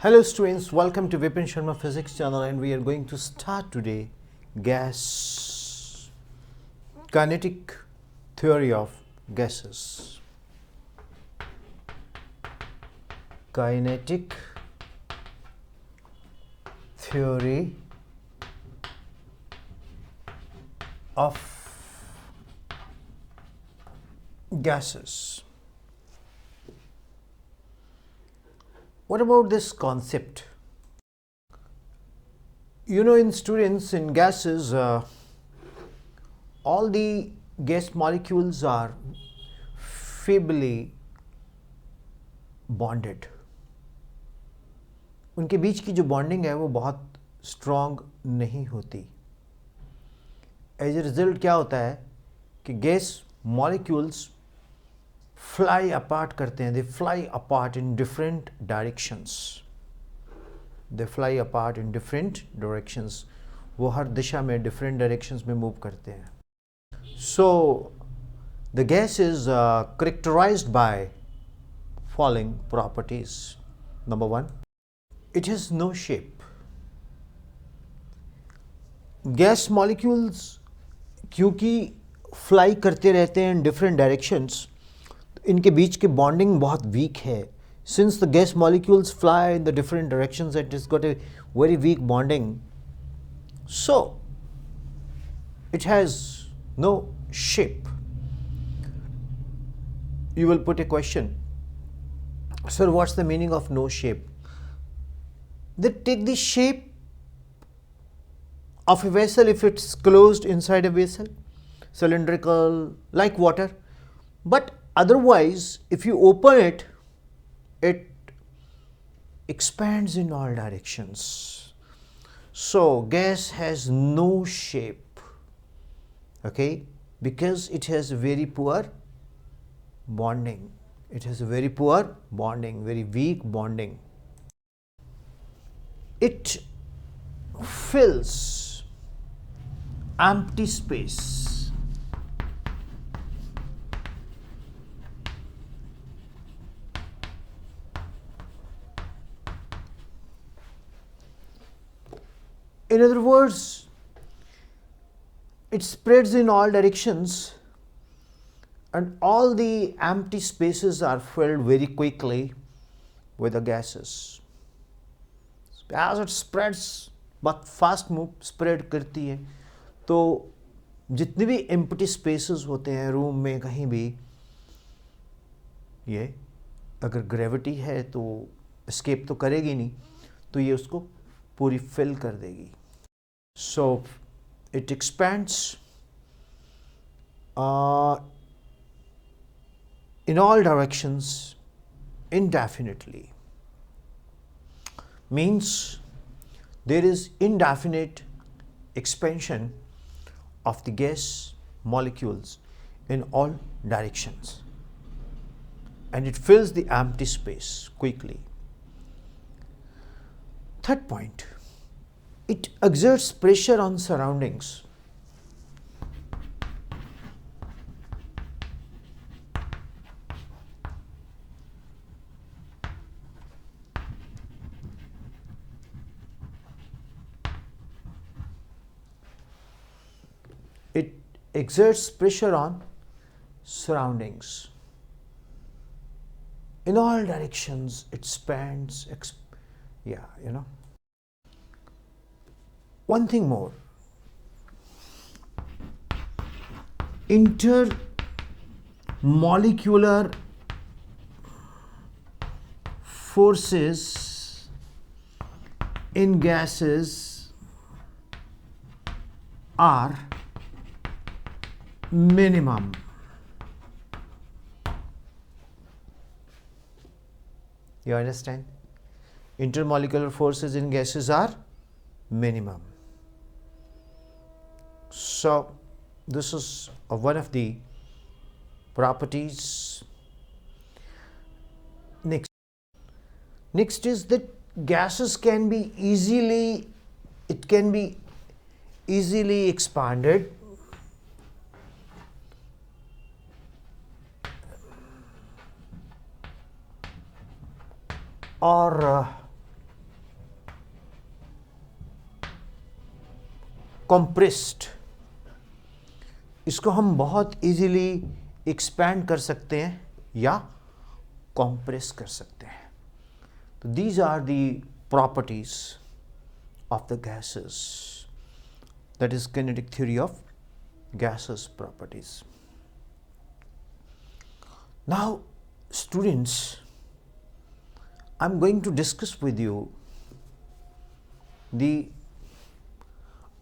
Hello students, welcome to Vipin Sharma Physics channel, and we are going to start today gas kinetic theory of gases. Kinetic theory of gases. What about this concept? You know, in students, in gases, all the gas molecules are feebly bonded. उनके बीच की जो bonding है वो बहुत strong नहीं होती. As a result क्या होता है कि गैस मॉलिक्यूल्स fly apart करते हैं. They fly apart in different directions. They fly apart in different directions. वो हर दिशा में different directions में move करते हैं. So the gas is characterized by following properties. Number one, it has no shape. Gas molecules क्योंकि fly करते रहते हैं in different directions, इनके बीच की बॉन्डिंग बहुत वीक है. Since the gas molecules fly in the different directions, it is got a very weak bonding, so it has no shape. You will put a question, sir, what's the meaning of no shape? They take the shape of a vessel if it's closed inside a vessel, cylindrical, like water. But otherwise, if you open it, it expands in all directions. So gas has no shape, okay, because it has very poor bonding. It has a very poor bonding, very weak bonding. It fills empty space. In other words, it spreads in all directions, and all the empty spaces are filled very quickly with the gases. As it spreads, बहुत fast move spread करती है, तो जितने भी empty spaces होते हैं room में कहीं भी, ये अगर gravity है तो escape तो करेगी नहीं, तो ये उसको पूरी fill कर देगी. So it expands in all directions indefinitely. Means there is indefinite expansion of the gas molecules in all directions, and it fills the empty space quickly. Third point, it exerts pressure on surroundings. It exerts pressure on surroundings. In all directions, it spans, One thing more, intermolecular forces in gases are minimum. You understand? Intermolecular forces in gases are minimum. So this is one of the properties. Next is that gases can be easily expanded or compressed, इसको हम बहुत easily expand कर सकते हैं या compress कर सकते हैं. तो these are the properties of the gases. That is kinetic theory of gases properties. Now students, I'm going to discuss with you the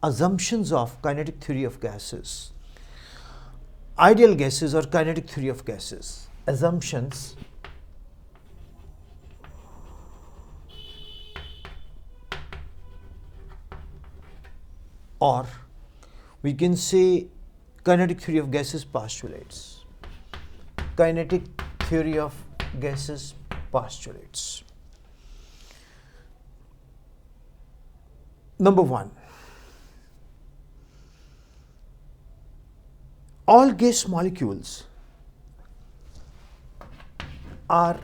assumptions of kinetic theory of gases, ideal gases or kinetic theory of gases. Assumptions or we can say kinetic theory of gases postulates. Kinetic theory of gases postulates. Number one, all gas molecules are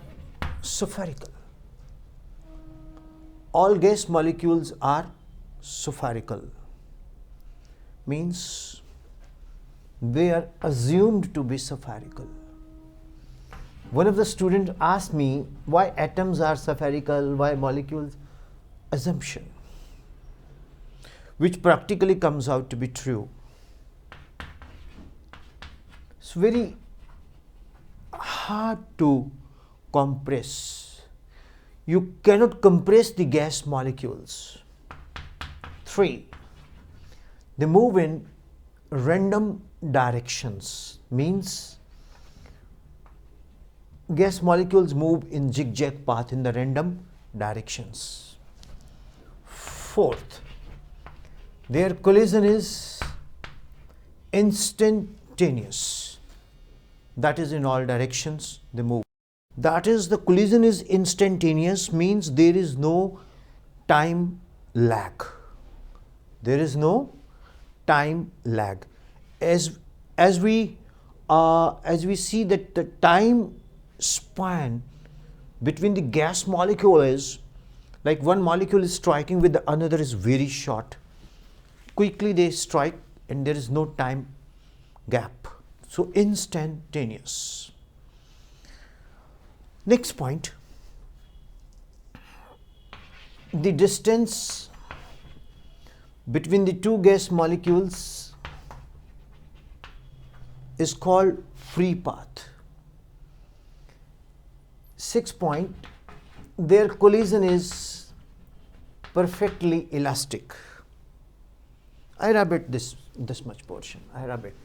spherical. All gas molecules are spherical. Means they are assumed to be spherical. One of the students asked me why atoms are spherical, why molecules. Assumption, which practically comes out to be true. It's very hard to compress. You cannot compress the gas molecules. 3, they move in random directions. Means gas molecules move in zigzag path in the random directions. 4th, their collision is instantaneous. That is, in all directions they move. That is, the collision is instantaneous, means there is no time lag. There is no time lag. As we see that the time span between the gas molecule is like one molecule is striking with the another is very short. Quickly they strike and there is no time gap. So instantaneous. Next point, the distance between the two gas molecules is called free path. 6th point, their collision is perfectly elastic. I rub it this much portion. I rub it.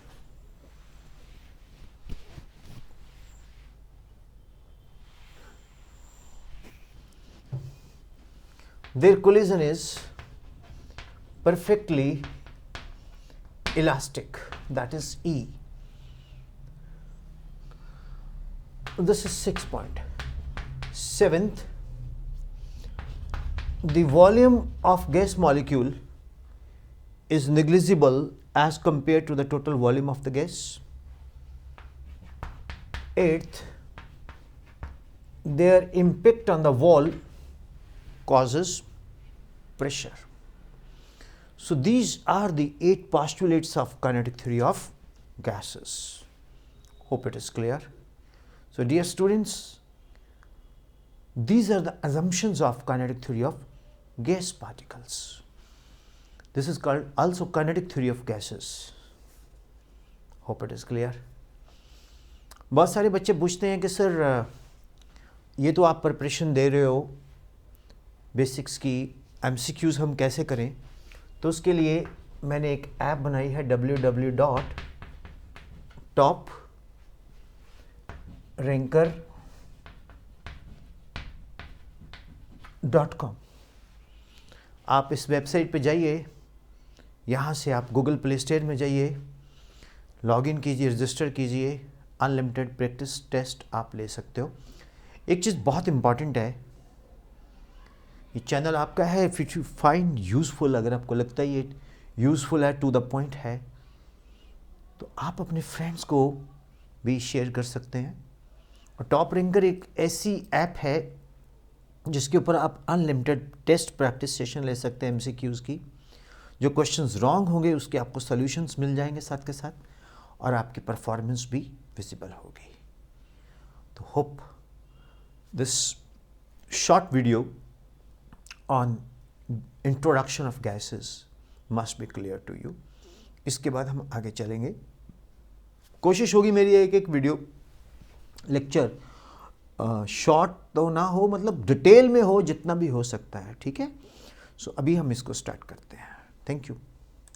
Their collision is perfectly elastic. That is E. This is 6th point. 7th, the volume of gas molecule is negligible as compared to the total volume of the gas. 8th, their impact on the wall causes pressure. So these are the 8 postulates of kinetic theory of gases. Hope it is clear. So dear students, these are the assumptions of kinetic theory of gas particles. This is called also kinetic theory of gases. Hope it is clear. बहुत सारे बच्चे पूछते हैं कि sir ये तो आप preparation दे रहे हो बेसिक्स की, MCQs हम कैसे करें? तो उसके लिए मैंने एक ऐप बनाई है www.topranker.com. आप इस वेबसाइट पे जाइए, यहाँ से आप गूगल प्ले स्टोर में जाइए, लॉगिन कीजिए, रजिस्टर कीजिए, अनलिमिटेड प्रैक्टिस टेस्ट आप ले सकते हो. एक चीज़ बहुत इम्पॉर्टेंट है, ये चैनल आपका है. इफ़ यू फाइंड यूज़फुल, अगर आपको लगता है ये यूज़फुल है, टू द पॉइंट है, तो आप अपने फ्रेंड्स को भी शेयर कर सकते हैं. और टॉप रैंकर एक ऐसी ऐप है जिसके ऊपर आप अनलिमिटेड टेस्ट प्रैक्टिस सेशन ले सकते हैं MCQs की. जो क्वेश्चंस रॉन्ग होंगे उसके आपको सॉल्यूशंस मिल जाएंगे साथ के साथ, और आपकी परफॉर्मेंस भी विजिबल होगी। तो hope this short video on introduction of gases must be clear to you. इसके बाद हम आगे चलेंगे। कोशिश होगी मेरी एक एक वीडियो लेक्चर शॉर्ट तो ना हो, मतलब डिटेल में हो जितना भी हो सकता है, ठीक है। सो अभी हम इसको स्टार्ट करते हैं। Thank you.